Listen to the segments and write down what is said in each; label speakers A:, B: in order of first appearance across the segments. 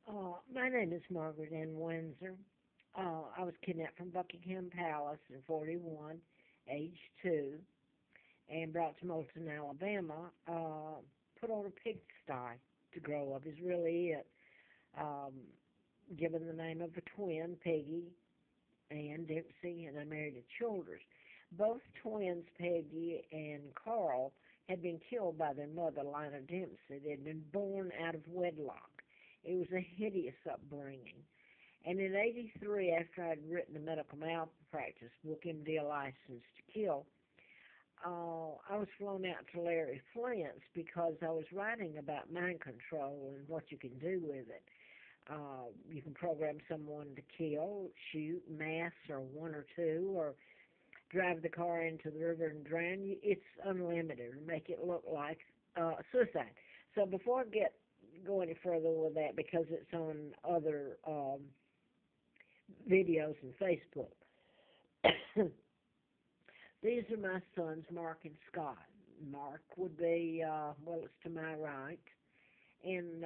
A: My name is Margaret in Windsor. I was kidnapped from Buckingham Palace in 41, age 2, and brought to Moulton, Alabama, put on a pigsty to grow up is really it. Um, Given the name of a twin, Peggy and Dempsey, and I married at Childers. Both twins, Peggy and Carl, had been killed by their mother, Lina Dempsey. They had been born out of wedlock. It was a hideous upbringing. And in '83, after I'd written the medical malpractice book, MD a License to Kill, I was flown out to Larry Flint's because I was writing about mind control and what you can do with it. You can program someone to kill, shoot, mass, or one or two, or drive the car into the river and drown you. It's unlimited. Make it look like suicide. So before I go any further with that, because it's on other videos and Facebook, these are my sons, Mark and Scott. Mark would be, well, it's to my right, and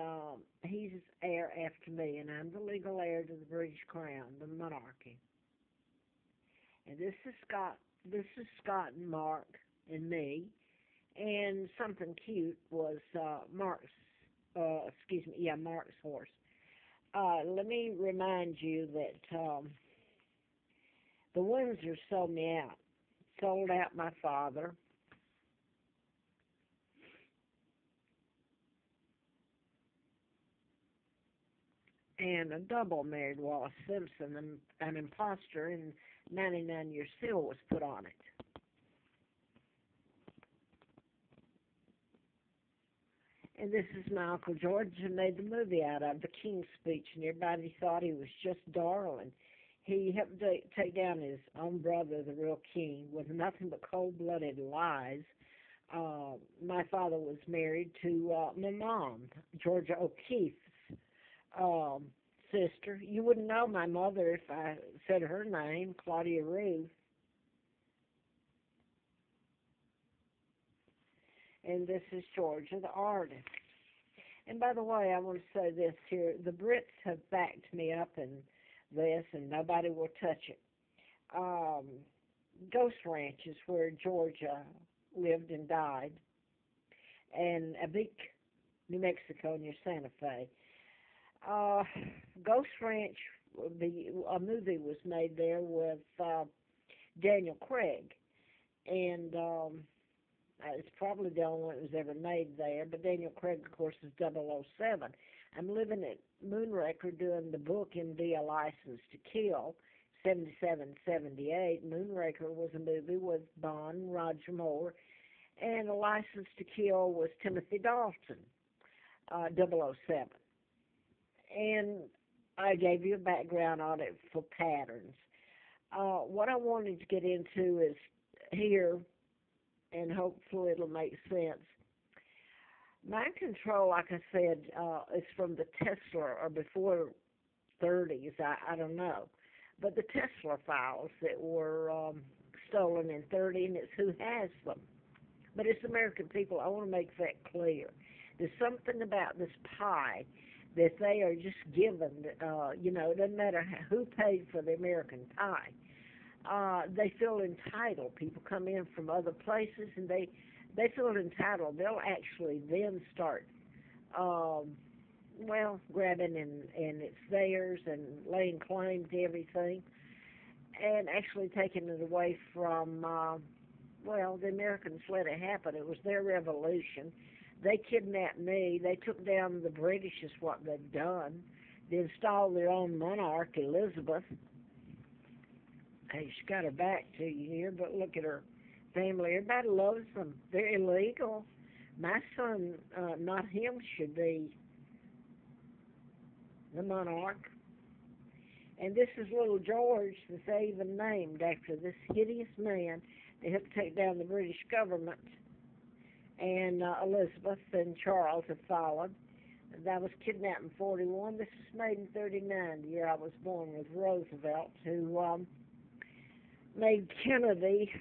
A: he's heir after me, and I'm the legal heir to the British Crown, the monarchy. And this is Scott and Mark and me, and something cute was Mark's horse. Let me remind you that the Windsor sold out my father, and a double married Wallace Simpson, an imposter, and 99-year seal was put on it. And this is my Uncle George who made the movie out of the King's Speech, and everybody thought he was just darling. He helped take down his own brother, the real king, with nothing but cold-blooded lies. My father was married to my mom, Georgia O'Keeffe's sister. You wouldn't know my mother if I said her name, Claudia Ruth. And this is Georgia, the artist. And by the way, I want to say this here. The Brits have backed me up in this, and nobody will touch it. Um, Ghost Ranch is where Georgia lived and died, and Abic, New Mexico, near Santa Fe. Uh, Ghost Ranch, a movie was made there with Daniel Craig, and it's probably the only one that was ever made there, but Daniel Craig, of course, is 007. I'm living at Moonraker doing the book MD a License to Kill, 77, 78. Moonraker was a movie with Bond, Roger Moore, and A License to Kill was Timothy Dalton, 007. And I gave you a background on it for patterns. What I wanted to get into is here, and hopefully it'll make sense. Mind control, like I said, is from the Tesla or before 30s, I don't know. But the Tesla files that were stolen in 30, and it's who has them. But it's American people. I want to make that clear. There's something about this pie that they are just given, it doesn't matter who paid for the American pie. They feel entitled. People come in from other places, and they feel entitled. They'll actually then start, grabbing and it's theirs and laying claim to everything and actually taking it away from, the Americans let it happen. It was their revolution. They kidnapped me. They took down the British is what they've done. They installed their own monarch, Elizabeth. Hey, she's got her back to you here, but look at her family. Everybody loves them. They're illegal. My son, not him, should be the monarch. And this is little George that they even named after this hideous man that helped take down the British government. And Elizabeth and Charles have followed. That was kidnapped in 41. This was made in 39, the year I was born, with Roosevelt, who made Kennedy,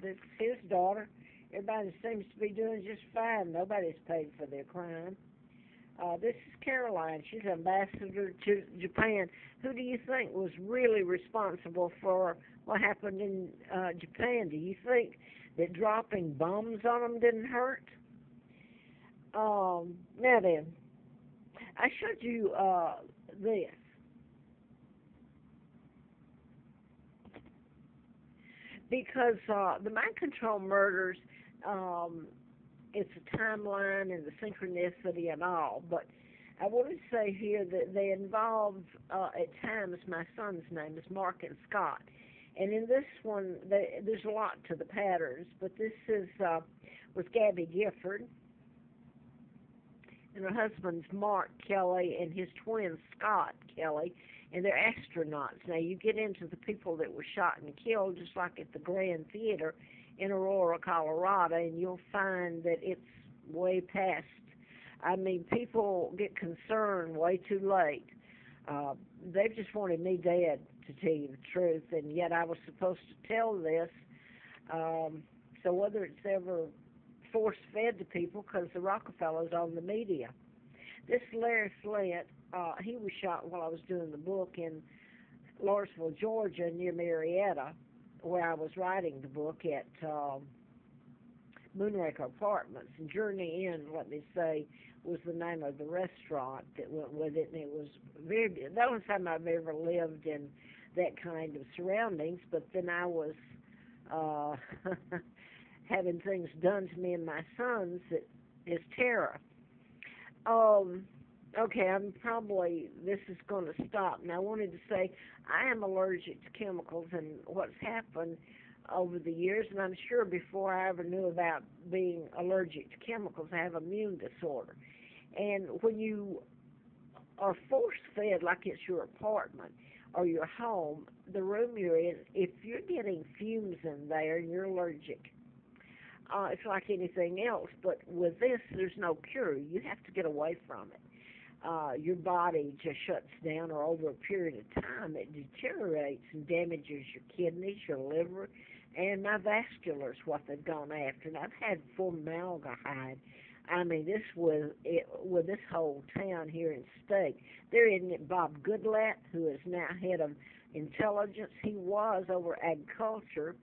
A: that's his daughter. Everybody seems to be doing just fine. Nobody's paid for their crime. This is Caroline. She's ambassador to Japan. Who do you think was really responsible for what happened in Japan? Do you think that dropping bombs on them didn't hurt? Now then, I showed you this because the mind control murders, um, it's a timeline and the synchronicity and all, but I want to say here that they involve, at times, my son's name is Mark and Scott. And in this one, there's a lot to the patterns, but this is with Gabby Gifford, and her husband's Mark Kelly, and his twin Scott Kelly, and they're astronauts. Now, you get into the people that were shot and killed, just like at the Grand Theater in Aurora, Colorado, and you'll find that it's way past. I mean, people get concerned way too late. They just wanted me dead, to tell you the truth, and yet I was supposed to tell this. So whether it's ever force-fed to people, because the Rockefellers own the media. This Larry Flint, he was shot while I was doing the book in Lawrenceville, Georgia, near Marietta, where I was writing the book at Moonraker Apartments. And Journey Inn, let me say, was the name of the restaurant that went with it, and it was very, the only time I've ever lived in that kind of surroundings, but then I was uh, having things done to me and my sons that is terror. Um, okay, this is going to stop. And I wanted to say, I am allergic to chemicals, and what's happened over the years, and I'm sure before I ever knew about being allergic to chemicals, I have immune disorder. And when you are force-fed, like it's your apartment or your home, the room you're in, if you're getting fumes in there and you're allergic, it's like anything else, but with this, there's no cure. You have to get away from it. Your body just shuts down, or over a period of time, it deteriorates and damages your kidneys, your liver, and my vascular is what they've gone after. And I've had formaldehyde. I mean, this was it, with this whole town here in state. There isn't it Bob Goodlatte, who is now head of intelligence. He was over agriculture.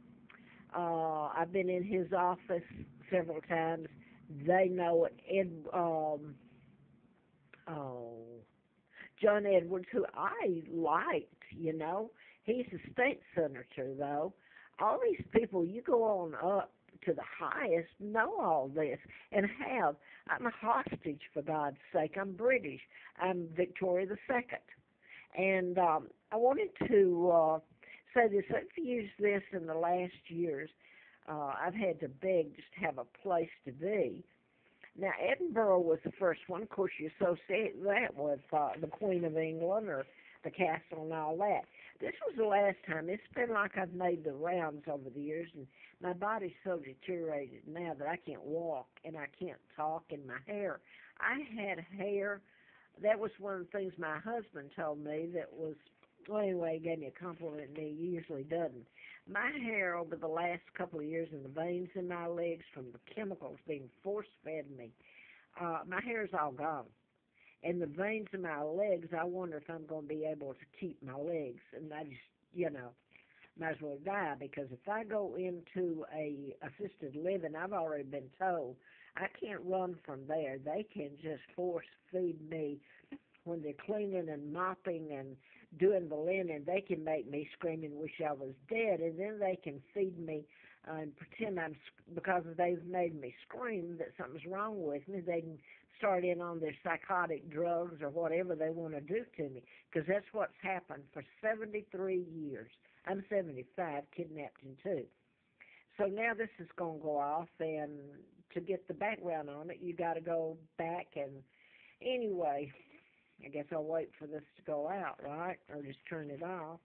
A: I've been in his office several times. They know it. John Edwards, who I liked, he's a state senator, though. All these people, you go on up to the highest, know all this, and have. I'm a hostage, for God's sake. I'm British. I'm Victoria the Second. And I wanted to say this. I've used this in the last years. I've had to beg just to have a place to be. Now, Edinburgh was the first one. Of course, you associate that with the Queen of England or the castle and all that. This was the last time. It's been like I've made the rounds over the years, and my body's so deteriorated now that I can't walk and I can't talk, and my hair. I had hair. That was one of the things my husband told me that was, well, anyway, he gave me a compliment, and he usually doesn't. My hair over the last couple of years, and the veins in my legs from the chemicals being force-fed me, my hair's all gone. And the veins in my legs, I wonder if I'm going to be able to keep my legs. And I just, might as well die, because if I go into a assisted living, I've already been told I can't run from there. They can just force-feed me when they're cleaning and mopping and doing the linen. They can make me scream and wish I was dead, and then they can feed me and pretend because they've made me scream that something's wrong with me. They can start in on their psychotic drugs or whatever they want to do to me, because that's what's happened for 73 years. I'm 75, kidnapped in two. So now this is going to go off, and to get the background on it, you got to go back, and anyway, I guess I'll wait for this to go out, right? Or just turn it off.